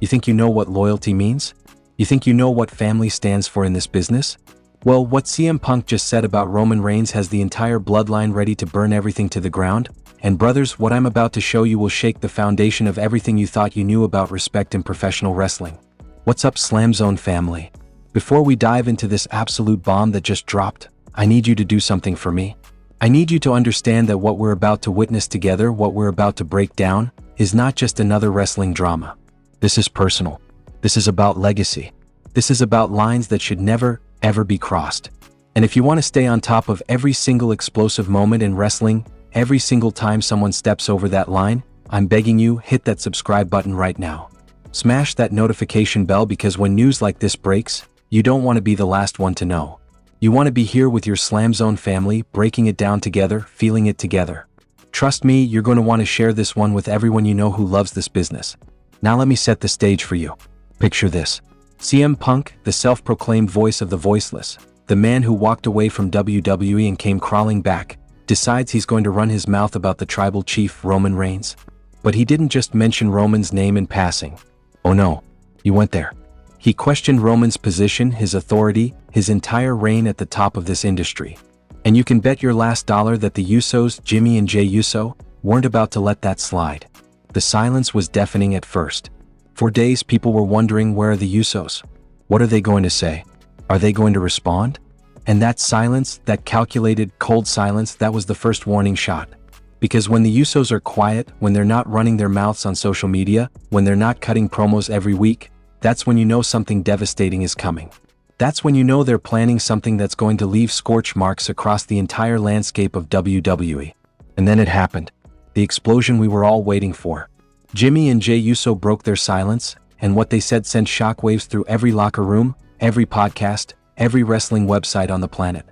You think you know what loyalty means? You think you know what family stands for in this business? Well, what CM Punk just said about Roman Reigns has the entire bloodline ready to burn everything to the ground. And brothers, what I'm about to show you will shake the foundation of everything you thought you knew about respect in professional wrestling. What's up, SLAMZONE family? Before we dive into this absolute bomb that just dropped, I need you to do something for me. I need you to understand that what we're about to witness together, what we're about to break down, is not just another wrestling drama. This is personal. This is about legacy. This is about lines that should never, ever be crossed. And if you want to stay on top of every single explosive moment in wrestling, every single time someone steps over that line, I'm begging you, hit that subscribe button right now. Smash that notification bell, because when news like this breaks, you don't want to be the last one to know. You want to be here with your SLAMZONE family, breaking it down together, feeling it together. Trust me, you're going to want to share this one with everyone you know who loves this business. Now let me set the stage for you. Picture this. CM Punk, the self-proclaimed voice of the voiceless, the man who walked away from WWE and came crawling back, decides he's going to run his mouth about the tribal chief Roman Reigns. But he didn't just mention Roman's name in passing. Oh no, he went there. He questioned Roman's position, his authority, his entire reign at the top of this industry. And you can bet your last dollar that the Usos, Jimmy and Jey Uso, weren't about to let that slide. The silence was deafening at first. For days people were wondering, where are the Usos? What are they going to say? Are they going to respond? And that silence, that calculated, cold silence, that was the first warning shot. Because when the Usos are quiet, when they're not running their mouths on social media, when they're not cutting promos every week, that's when you know something devastating is coming. That's when you know they're planning something that's going to leave scorch marks across the entire landscape of WWE. And then it happened. The explosion we were all waiting for. Jimmy and Jey Uso broke their silence, and what they said sent shockwaves through every locker room, every podcast, every wrestling website on the planet.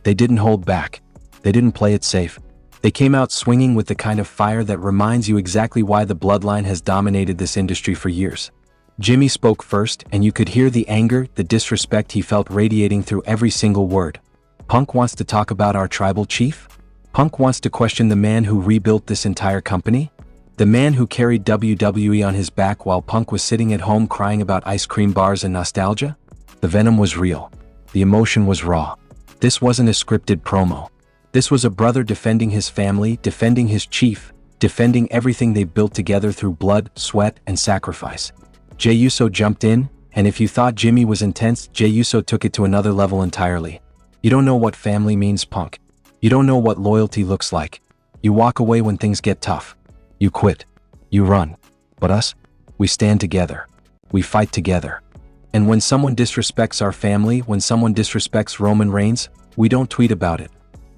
They didn't hold back. They didn't play it safe. They came out swinging with the kind of fire that reminds you exactly why the bloodline has dominated this industry for years. Jimmy spoke first, and you could hear the anger, the disrespect he felt radiating through every single word. Punk wants to talk about our tribal chief? Punk wants to question the man who rebuilt this entire company? The man who carried WWE on his back while Punk was sitting at home crying about ice cream bars and nostalgia? The venom was real. The emotion was raw. This wasn't a scripted promo. This was a brother defending his family, defending his chief, defending everything they've built together through blood, sweat, and sacrifice. Jey Uso jumped in, and if you thought Jimmy was intense, Jey Uso took it to another level entirely. You don't know what family means, Punk. You don't know what loyalty looks like. You walk away when things get tough. You quit. You run. But us? We stand together. We fight together. And when someone disrespects our family, when someone disrespects Roman Reigns, we don't tweet about it.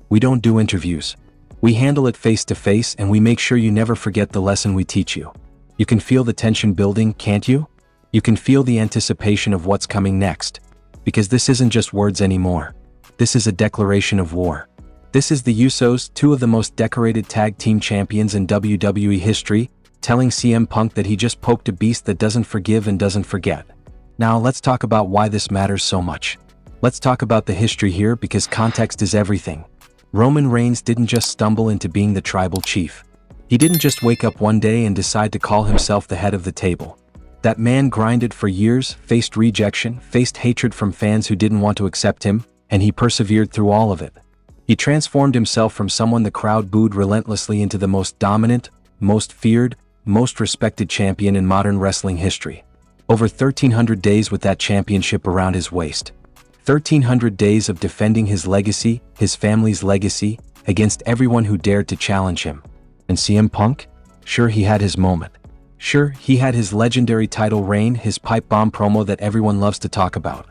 We don't do interviews. We handle it face to face, and we make sure you never forget the lesson we teach you. You can feel the tension building, can't you? You can feel the anticipation of what's coming next. Because this isn't just words anymore. This is a declaration of war. This is the Usos, two of the most decorated tag team champions in WWE history, telling CM Punk that he just poked a beast that doesn't forgive and doesn't forget. Now let's talk about why this matters so much. Let's talk about the history here, because context is everything. Roman Reigns didn't just stumble into being the tribal chief. He didn't just wake up one day and decide to call himself the head of the table. That man grinded for years, faced rejection, faced hatred from fans who didn't want to accept him, and he persevered through all of it. He transformed himself from someone the crowd booed relentlessly into the most dominant, most feared, most respected champion in modern wrestling history. Over 1,300 days with that championship around his waist. 1,300 days of defending his legacy, his family's legacy, against everyone who dared to challenge him. And CM Punk? Sure, he had his moment. Sure, he had his legendary title reign, his pipe bomb promo that everyone loves to talk about.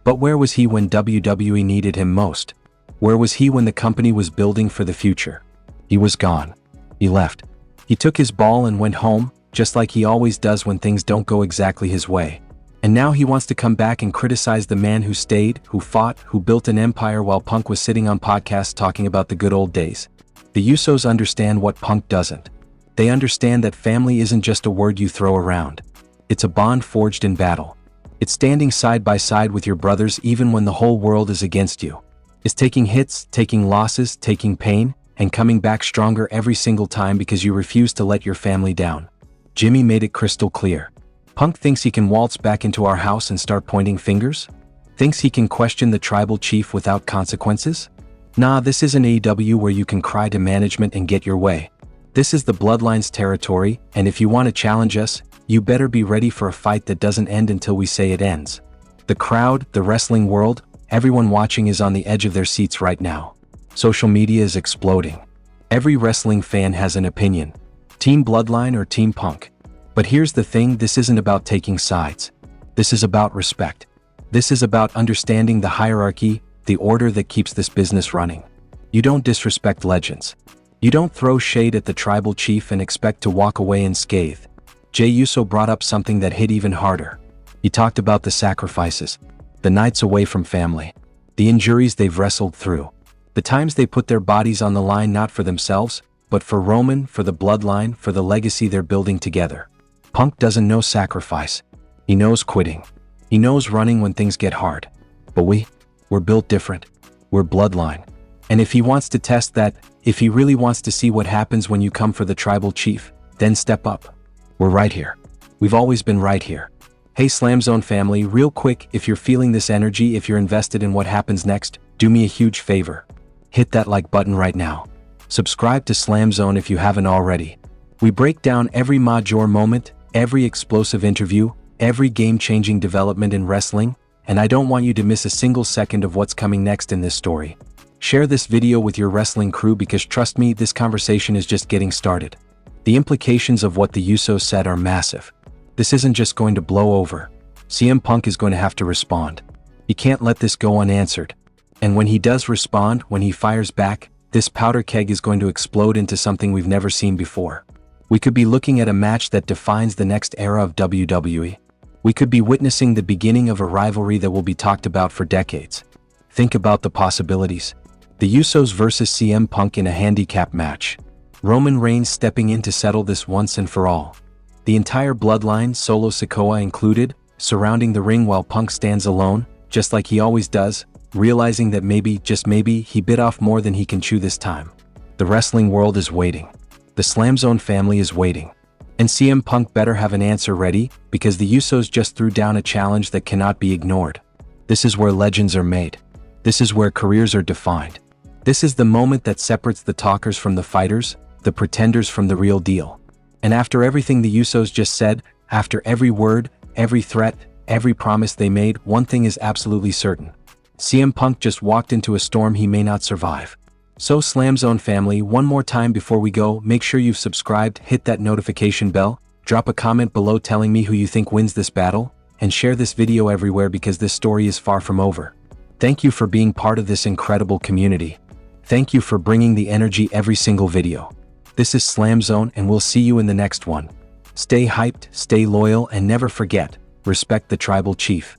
But where was he when WWE needed him most? Where was he when the company was building for the future? He was gone. He left. He took his ball and went home, just like he always does when things don't go exactly his way. And now he wants to come back and criticize the man who stayed, who fought, who built an empire while Punk was sitting on podcasts talking about the good old days. The Usos understand what Punk doesn't. They understand that family isn't just a word you throw around. It's a bond forged in battle. It's standing side by side with your brothers even when the whole world is against you. It's taking hits, taking losses, taking pain, and coming back stronger every single time because you refuse to let your family down. Jimmy made it crystal clear. Punk thinks he can waltz back into our house and start pointing fingers? Thinks he can question the tribal chief without consequences? Nah, this isn't AEW where you can cry to management and get your way. This is the Bloodline's territory, and if you want to challenge us, you better be ready for a fight that doesn't end until we say it ends. The crowd, the wrestling world, everyone watching is on the edge of their seats right now. Social media is exploding. Every wrestling fan has an opinion. Team Bloodline or Team Punk. But here's the thing, this isn't about taking sides. This is about respect. This is about understanding the hierarchy, the order that keeps this business running. You don't disrespect legends. You don't throw shade at the tribal chief and expect to walk away unscathed. Jey Uso brought up something that hit even harder. He talked about the sacrifices, the nights away from family, the injuries they've wrestled through, the times they put their bodies on the line not for themselves, but for Roman, for the bloodline, for the legacy they're building together. Punk doesn't know sacrifice. He knows quitting. He knows running when things get hard. But we're built different. We're bloodline. And if he wants to test that, if he really wants to see what happens when you come for the tribal chief, then step up. We're right here. We've always been right here. Hey SLAMZONE family, real quick, if you're feeling this energy, if you're invested in what happens next, do me a huge favor. Hit that like button right now. Subscribe to SLAMZONE if you haven't already. We break down every major moment, every explosive interview, every game-changing development in wrestling, and I don't want you to miss a single second of what's coming next in this story. Share this video with your wrestling crew because trust me, this conversation is just getting started. The implications of what the Usos said are massive. This isn't just going to blow over. CM Punk is going to have to respond. He can't let this go unanswered. And when he does respond, when he fires back, this powder keg is going to explode into something we've never seen before. We could be looking at a match that defines the next era of WWE. We could be witnessing the beginning of a rivalry that will be talked about for decades. Think about the possibilities. The Usos versus CM Punk in a handicap match. Roman Reigns stepping in to settle this once and for all. The entire bloodline, Solo Sikoa included, surrounding the ring while Punk stands alone, just like he always does, realizing that maybe, just maybe, he bit off more than he can chew this time. The wrestling world is waiting. The SLAMZONE family is waiting. And CM Punk better have an answer ready, because the Usos just threw down a challenge that cannot be ignored. This is where legends are made. This is where careers are defined. This is the moment that separates the talkers from the fighters, the pretenders from the real deal. And after everything the Usos just said, after every word, every threat, every promise they made, one thing is absolutely certain. CM Punk just walked into a storm he may not survive. So SLAMZONE family, one more time before we go, make sure you've subscribed, hit that notification bell, drop a comment below telling me who you think wins this battle, and share this video everywhere because this story is far from over. Thank you for being part of this incredible community. Thank you for bringing the energy every single video. This is SLAMZONE and we'll see you in the next one. Stay hyped, stay loyal, and never forget, respect the tribal chief.